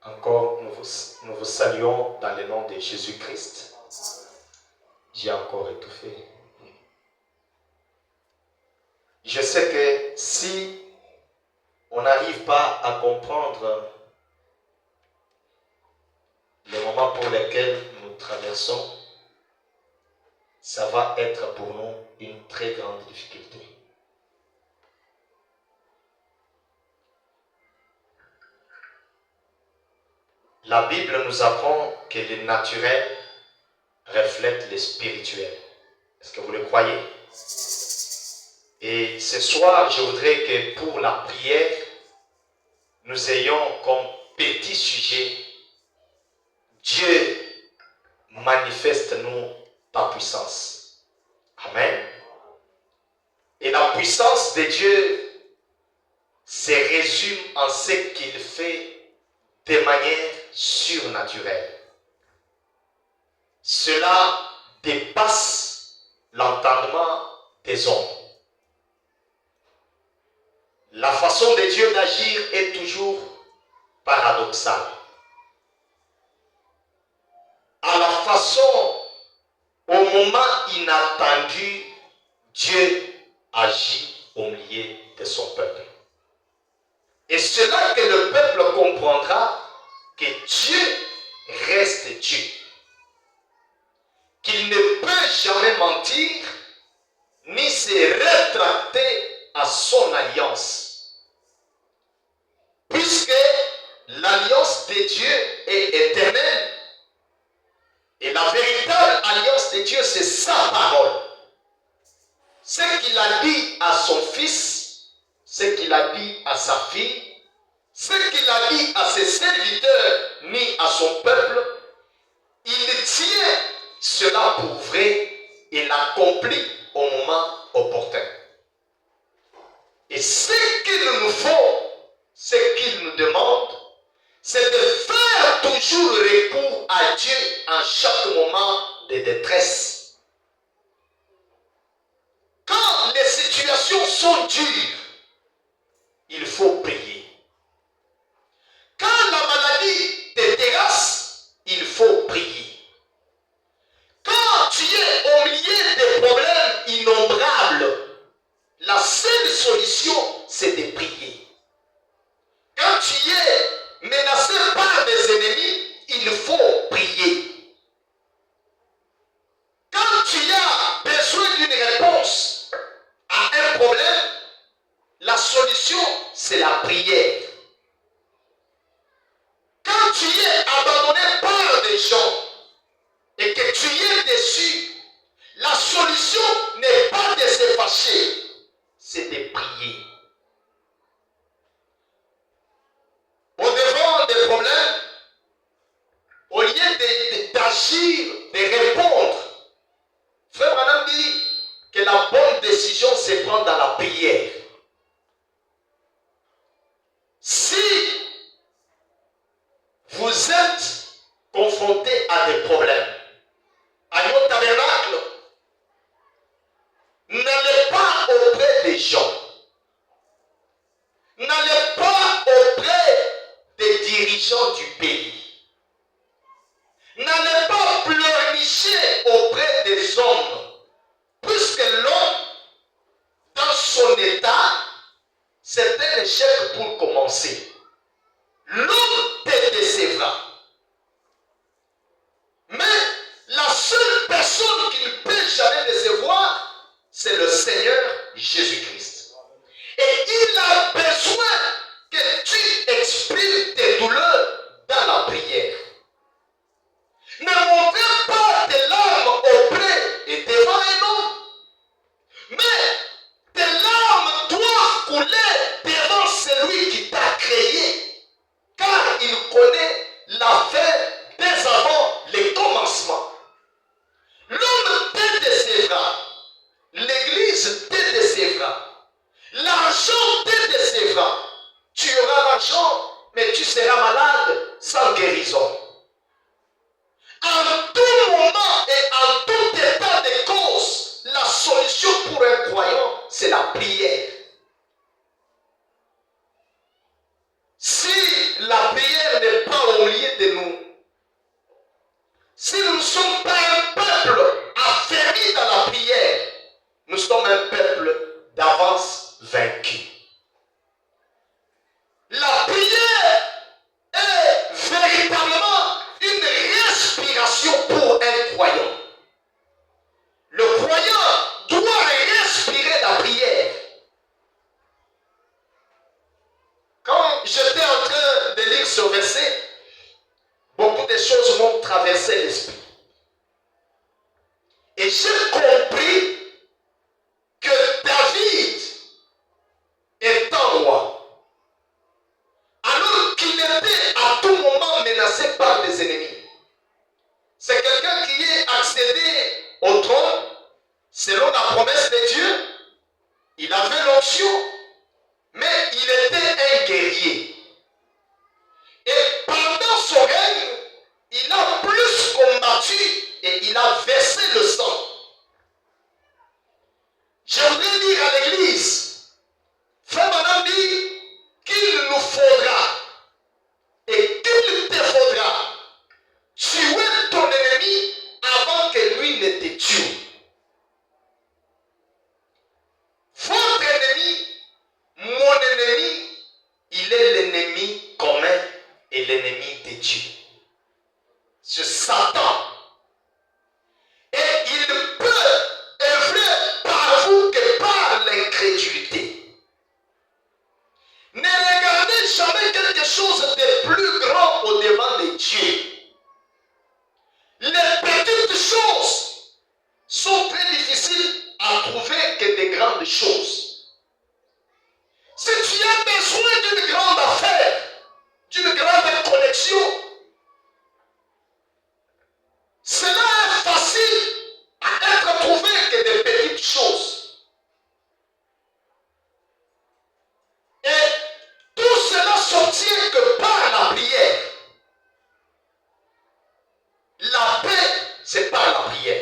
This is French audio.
Encore, nous vous saluons dans le nom de Jésus-Christ. J'ai encore étouffé. Je sais que si on n'arrive pas à comprendre les moments pour lesquels nous traversons, ça va être pour nous une très grande difficulté. La Bible nous apprend que le naturel reflète le spirituel. Est-ce que vous le croyez? Et ce soir, je voudrais que pour la prière, nous ayons comme petit sujet Dieu, manifeste-nous ta puissance. Amen. Et la puissance de Dieu se résume en ce qu'il fait de manière surnaturelle. Cela dépasse l'entendement des hommes. La façon de Dieu d'agir est toujours paradoxale. À la façon, au moment inattendu, Dieu agit au milieu de son peuple. Et c'est là que le peuple comprendra que Dieu reste Dieu. Qu'il ne peut jamais mentir, ni se rétracter à son alliance. Puisque l'alliance de Dieu est éternelle, et la véritable alliance de Dieu, c'est sa parole. Ce qu'il a dit à son fils, ce qu'il a dit à sa fille, ce qu'il a dit à ses serviteurs, ni à son peuple, il tient cela pour vrai et l'accomplit au moment opportun. Et ce qu'il nous faut, ce qu'il nous demande, c'est de faire toujours recours à Dieu en chaque moment de détresse. Quand les situations sont dures, il faut prier. Quand la maladie te terrasse, il faut prier. Quand tu es au milieu des problèmes innombrables, la seule solution, c'est de prier. Quand tu es menacé par des ennemis, il faut prier. Quand tu as besoin d'une réponse à un problème, la solution, c'est la prière. Quand tu es abandonné par des gens et que tu es déçu, la solution n'est pas de se fâcher, c'est de prier. Au-devant des problèmes, au lieu d'agir, de répondre, Frère Branham dit que la bonne décision se prend dans la prière. Si vous êtes confronté à des problèmes, à notre tabernacle, n'allez pas auprès des gens. N'allez pas auprès des dirigeants du pays. N'allez pas pleurnicher auprès des hommes, puisque l'homme, dans son état, c'est un échec pour commencer. L'homme te décevra. Mais la seule personne qui ne peut jamais décevoir, c'est le Seigneur Jésus-Christ. Et il a besoin que tu exprimes tes douleurs dans la prière. Ne montrez pas tes larmes auprès et devant un homme. Mais tes larmes doivent couler devant celui qui t'a créé. Car il connaît la fin dès avant le commencement. L'homme te décevra. L'église te décevra. L'argent te décevra. Tu auras l'argent, mais tu seras malade sans guérison. En tout moment et en tout état de cause, la solution pour un croyant, c'est la prière. Si la prière n'est pas au lire ce verset, beaucoup de choses m'ont traversé l'esprit. Et j'ai compris que David, étant roi, alors qu'il était à tout moment menacé par des ennemis, c'est quelqu'un qui est accédé au trône selon la promesse de Dieu. Il avait l'onction, mais il était un guerrier. Et pendant son règne, il a plus combattu et il a versé le sang. Je voudrais dire à l'église, frère Madame dit qu'il nous faudra et qu'il te faudra tuer ton ennemi avant que lui ne te tue. Votre ennemi, mon ennemi, il est l'ennemi commun et l'ennemi de Dieu. C'est Satan. Et il peut œuvrer par vous que par l'incrédulité. Ne regardez jamais quelque chose de plus grand au devant de Dieu. Les petites choses sont très difficiles à trouver que des grandes choses. Si tu as besoin d'une grande affaire, d'une grande connexion, cela est facile à être trouvé que des petites choses. Et tout cela s'obtient que par la prière. La paix, c'est par la prière.